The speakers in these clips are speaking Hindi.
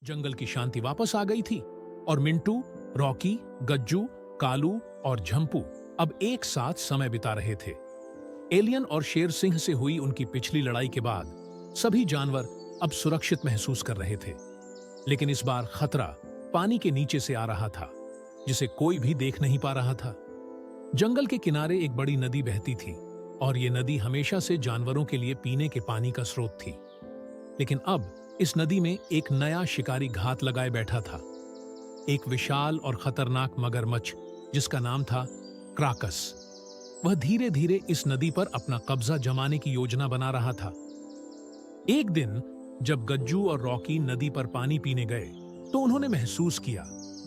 जंगल की शांति वापस आ गई थी और मिंटू, रॉकी, गज्जू, कालू और झंपू अब एक साथ समय बिता रहे थे। एलियन और शेर सिंह से हुई उनकी पिछली लड़ाई के बाद सभी जानवर अब सुरक्षित महसूस कर रहे थे। लेकिन इस बार खतरा पानी के नीचे से आ रहा था, जिसे कोई भी देख नहीं पा रहा था। जंगल के किनारे एक बड़ी नदी बहती थी और ये नदी हमेशा से जानवरों के लिए पीने के पानी का स्रोत थी। लेकिन अब इस नदी में एक नया शिकारी घात लगाए बैठा था। एक विशाल और खतरनाक मगरमच्छ जिसका नाम था क्राकस। वह धीरे धीरे इस नदी पर अपना कब्जा जमाने की योजना बना रहा था। एक दिन जब गज्जू और रॉकी नदी पर पानी पीने गए तो उन्होंने महसूस किया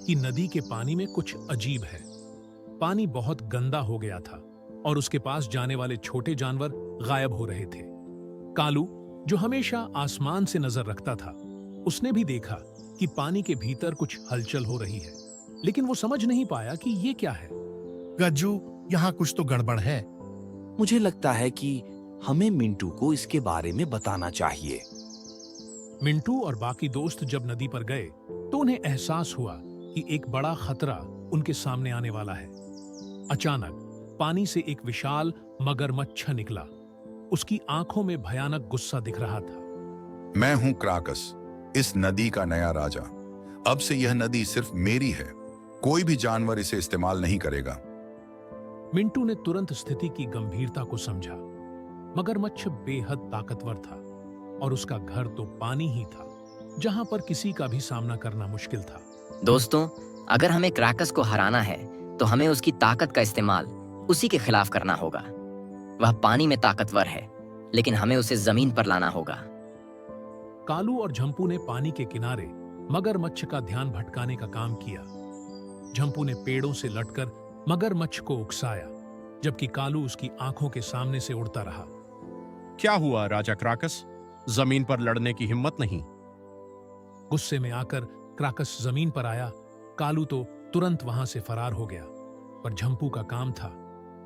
कि नदी के पानी में कुछ अजीब है। पानी बहुत गंदा हो गया था और उसके पास जाने वाले छोटे जानवर गायब हो रहे थे। कालू, जो हमेशा आसमान से नजर रखता था, उसने भी देखा कि पानी के भीतर कुछ हलचल हो रही है, लेकिन वो समझ नहीं पाया कि ये क्या है। गज्जू, यहाँ कुछ तो गड़बड़ है। मुझे लगता है कि हमें मिंटू को इसके बारे में बताना चाहिए। मिंटू और बाकी दोस्त जब नदी पर गए तो उन्हें एहसास हुआ कि एक बड़ा खतरा उनके सामने आने वाला है। अचानक पानी से एक विशाल मगरमच्छ निकला। उसकी आंखों में भयानक गुस्सा दिख रहा था। मैं हूं क्राकस, इस नदी का नया राजा। अब से यह नदी सिर्फ मेरी है, कोई भी जानवर इसे इस्तेमाल नहीं करेगा। मिंटू ने तुरंत स्थिति की गंभीरता को समझा। मगरमच्छ बेहद ताकतवर था और उसका घर तो पानी ही था, जहां पर किसी का भी सामना करना मुश्किल था। दोस्तों, अगर हमें क्राकस को हराना है तो हमें उसकी ताकत का इस्तेमाल उसी के खिलाफ करना होगा। वह पानी में ताकतवर है, लेकिन हमें उसे जमीन पर लाना होगा। कालू और झंपू ने पानी के किनारे मगरमच्छ का ध्यान भटकाने का काम किया। झंपू ने पेड़ों से लटकर मगरमच्छ को उकसाया, जबकि कालू उसकी आंखों के सामने से उड़ता रहा। क्या हुआ राजा क्राकस? जमीन पर लड़ने की हिम्मत नहीं? गुस्से में आकर क्राकस जमीन पर आया। कालू तो तुरंत वहां से फरार हो गया, पर झंपू का काम था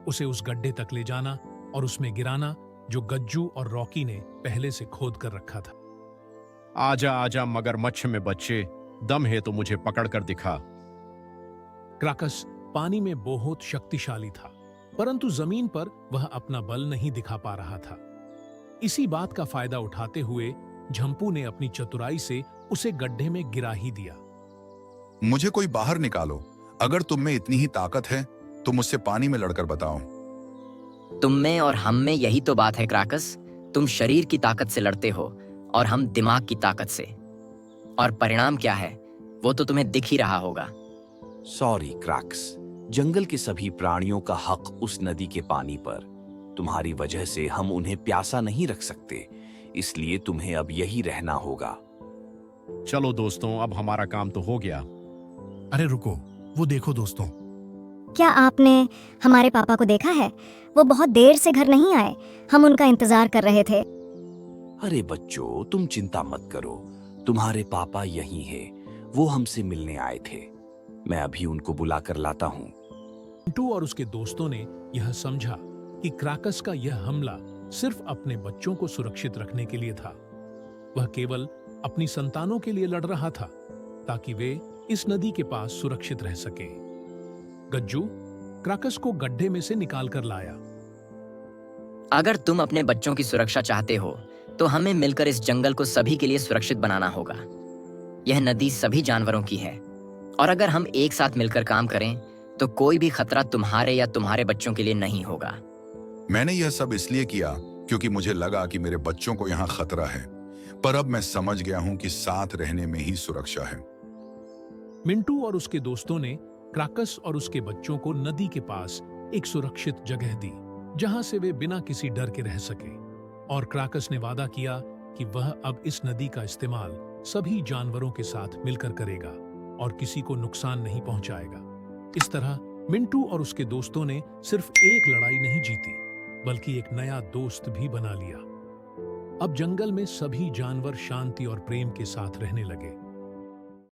उसे उस गड्ढे तक ले जाना और उसमें गिराना जो गज्जू और रॉकी ने पहले से खोद कर रखा था। आजा आजा मगरमच्छ में बच्चे, दम है तो मुझे पकड़ कर दिखा। क्राकस पानी में बहुत शक्तिशाली था, परंतु जमीन पर वह अपना बल नहीं दिखा पा रहा था। इसी बात का फायदा उठाते हुए झंपू ने अपनी चतुराई से उसे गड्ढे में गिरा ही दिया। मुझे कोई बाहर निकालो। अगर तुम में इतनी ही ताकत है तो मुझसे पानी में लड़कर बताओ। तुम में और हम में यही तो बात है क्राकस। तुम शरीर की ताकत से लड़ते हो और हम दिमाग की ताकत से। और परिणाम क्या है वो तो तुम्हें दिख ही रहा होगा। सॉरी क्राकस, जंगल के सभी प्राणियों का हक उस नदी के पानी पर। तुम्हारी वजह से हम उन्हें प्यासा नहीं रख सकते, इसलिए तुम्हें अब यही रहना होगा। चलो दोस्तों, अब हमारा काम तो हो गया। अरे रुको, वो देखो दोस्तों। क्या आपने हमारे पापा को देखा है? वो बहुत देर से घर नहीं आए। हम उनका इंतजार कर रहे थे। अरे बच्चों, तुम चिंता मत करो, तुम्हारे पापा यहीं हैं। वो हमसे मिलने आए थे। मैं अभी उनको बुला कर लाता हूँ। मिंटू और उसके दोस्तों ने यह समझा कि क्राकस का यह हमला सिर्फ अपने बच्चों को सुरक्षित रखने के लिए था। वह केवल अपनी संतानों के लिए लड़ रहा था, ताकि वे इस नदी के पास सुरक्षित रह सके। गज्जू क्राकस को गड्ढे में से निकाल कर लाया। अगर तुम अपने बच्चों की सुरक्षा चाहते हो तो हमें मिलकर इस जंगल को सभी के लिए सुरक्षित बनाना होगा। यह नदी सभी जानवरों की है और अगर हम एक साथ मिलकर काम करें तो कोई भी खतरा तुम्हारे या तुम्हारे बच्चों के लिए नहीं होगा। मैंने यह सब इसलिए किया क्योंकि मुझे लगा कि मेरे बच्चों को यहाँ खतरा है, पर अब मैं समझ गया हूँ कि साथ रहने में ही सुरक्षा है। मिंटू और उसके दोस्तों ने क्राकस और उसके बच्चों को नदी के पास एक सुरक्षित जगह दी, जहां से वे बिना किसी डर के रह सके। और क्राकस ने वादा किया कि वह अब इस नदी का इस्तेमाल सभी जानवरों के साथ मिलकर करेगा और किसी को नुकसान नहीं पहुंचाएगा। इस तरह मिंटू और उसके दोस्तों ने सिर्फ एक लड़ाई नहीं जीती, बल्कि एक नया दोस्त भी बना लिया। अब जंगल में सभी जानवर शांति और प्रेम के साथ रहने लगे।